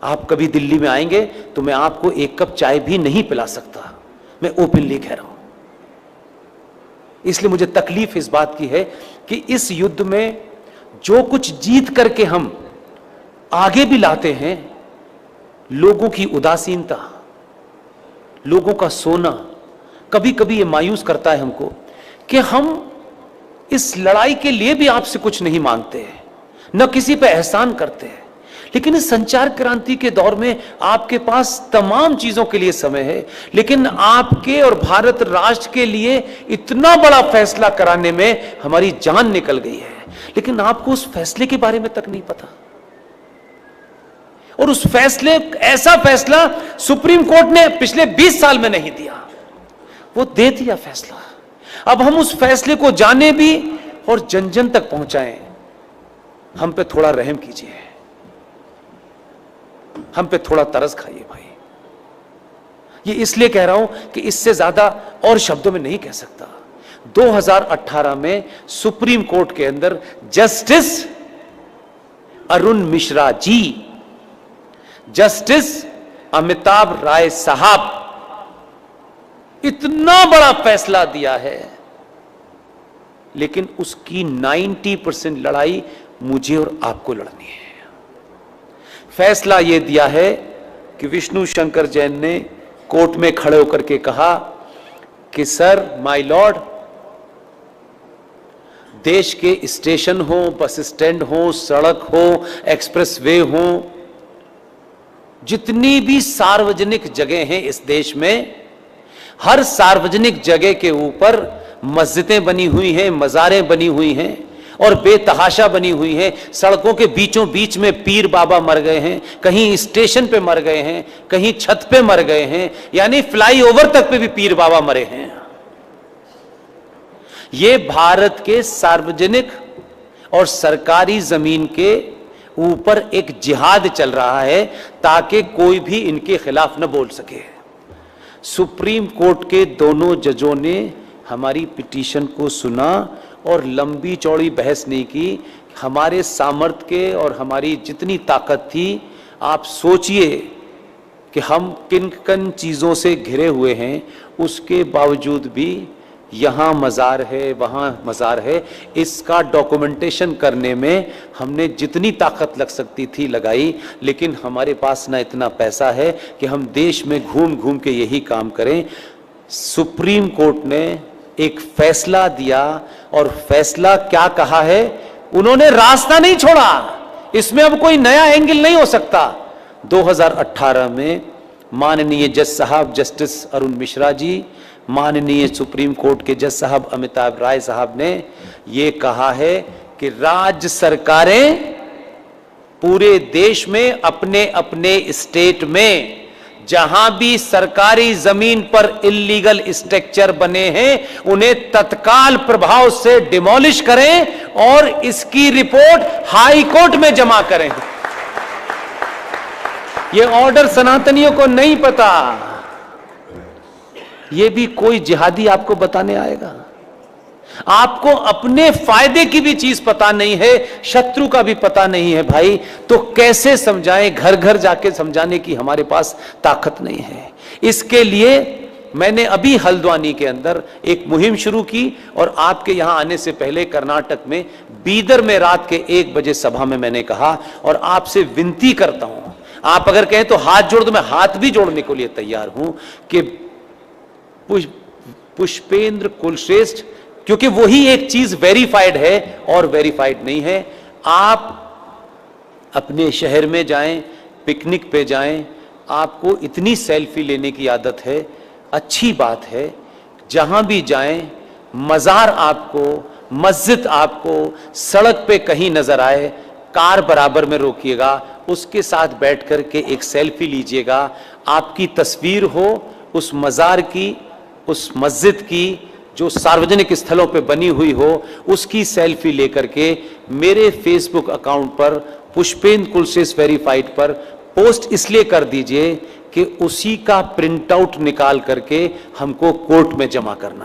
आप कभी दिल्ली में आएंगे तो मैं आपको एक कप चाय भी नहीं पिला सकता, मैं ओपनली कह रहा हूं। इसलिए मुझे तकलीफ इस बात की है कि इस युद्ध में जो कुछ जीत करके हम आगे भी लाते हैं, लोगों की उदासीनता, लोगों का सोना, कभी कभी ये मायूस करता है हमको कि हम इस लड़ाई के लिए भी आपसे कुछ नहीं मांगते हैं, न किसी पे एहसान करते हैं। लेकिन इस संचार क्रांति के दौर में आपके पास तमाम चीजों के लिए समय है, लेकिन आपके और भारत राष्ट्र के लिए इतना बड़ा फैसला कराने में हमारी जान निकल गई है, लेकिन आपको उस फैसले के बारे में तक नहीं पता। और उस फैसले, ऐसा फैसला सुप्रीम कोर्ट ने पिछले 20 साल में नहीं दिया, वो दे दिया फैसला। अब हम उस फैसले को जाने भी और जन जन तक पहुंचाएं। हम पे थोड़ा रहम कीजिए, हम पे थोड़ा तरस खाइए भाई। ये इसलिए कह रहा हूं कि इससे ज्यादा और शब्दों में नहीं कह सकता। 2018 में सुप्रीम कोर्ट के अंदर जस्टिस अरुण मिश्रा जी, जस्टिस अमिताभ राय साहब इतना बड़ा फैसला दिया है, लेकिन उसकी 90% लड़ाई मुझे और आपको लड़नी है। फैसला यह दिया है कि विष्णु शंकर जैन ने कोर्ट में खड़े होकर के कहा कि सर, माय लॉर्ड, देश के स्टेशन हो, बस स्टैंड हो, सड़क हो, एक्सप्रेसवे हो, जितनी भी सार्वजनिक जगह हैं इस देश में, हर सार्वजनिक जगह के ऊपर मस्जिदें बनी हुई हैं, मज़ारें बनी हुई हैं और बेतहाशा बनी हुई हैं। सड़कों के बीचों बीच में पीर बाबा मर गए हैं, कहीं स्टेशन पे मर गए हैं, कहीं छत पे मर गए हैं, यानी फ्लाईओवर तक पे भी पीर बाबा मरे हैं। ये भारत के सार्वजनिक और सरकारी जमीन के ऊपर एक जिहाद चल रहा है ताकि कोई भी इनके खिलाफ न बोल सके। सुप्रीम कोर्ट के दोनों जजों ने हमारी पिटीशन को सुना और लंबी चौड़ी बहस नहीं की। हमारे सामर्थ्य के और हमारी जितनी ताकत थी, आप सोचिए कि हम किन किन चीज़ों से घिरे हुए हैं, उसके बावजूद भी यहाँ मज़ार है, वहाँ मज़ार है, इसका डॉक्यूमेंटेशन करने में हमने जितनी ताकत लग सकती थी लगाई। लेकिन हमारे पास ना इतना पैसा है कि हम देश में घूम घूम के यही काम करें। सुप्रीम कोर्ट ने एक फैसला दिया और फैसला क्या कहा है, उन्होंने रास्ता नहीं छोड़ा, इसमें अब कोई नया एंगल नहीं हो सकता। 2018 में माननीय जज साहब जस्टिस अरुण मिश्रा जी, माननीय सुप्रीम कोर्ट के जज साहब अमिताभ राय साहब ने यह कहा है कि राज्य सरकारें पूरे देश में अपने अपने स्टेट में जहां भी सरकारी जमीन पर इल्लीगल स्ट्रक्चर बने हैं, उन्हें तत्काल प्रभाव से डिमोलिश करें और इसकी रिपोर्ट हाई कोर्ट में जमा करें। यह ऑर्डर सनातनियों को नहीं पता, यह भी कोई जिहादी आपको बताने आएगा। आपको अपने फायदे की भी चीज पता नहीं है, शत्रु का भी पता नहीं है भाई, तो कैसे समझाएं? घर घर जाके समझाने की हमारे पास ताकत नहीं है। इसके लिए मैंने अभी हल्द्वानी के अंदर एक मुहिम शुरू की और आपके यहां आने से पहले कर्नाटक में बीदर में रात के 1 बजे सभा में मैंने कहा, और आपसे विनती करता हूं, आप अगर कहें तो हाथ जोड़ दो, मैं हाथ भी जोड़ने के लिए तैयार हूं कि पुष्पेंद्र कुलश्रेष्ठ, क्योंकि वही एक चीज वेरीफाइड है और वेरीफाइड नहीं है। आप अपने शहर में जाएं, पिकनिक पे जाएं, आपको इतनी सेल्फी लेने की आदत है, अच्छी बात है। जहां भी जाएं, मज़ार आपको, मस्जिद आपको सड़क पे कहीं नजर आए, कार बराबर में रोकिएगा, उसके साथ बैठ कर के एक सेल्फी लीजिएगा। आपकी तस्वीर हो उस मज़ार की, उस मस्जिद की जो सार्वजनिक स्थलों पे बनी हुई हो, उसकी सेल्फी लेकर के मेरे फेसबुक अकाउंट पर पुष्पेंद्र कुलश्रेष्ठ वेरीफाइड पर पोस्ट इसलिए कर दीजिए कि उसी का प्रिंट आउट निकाल करके हमको कोर्ट में जमा करना।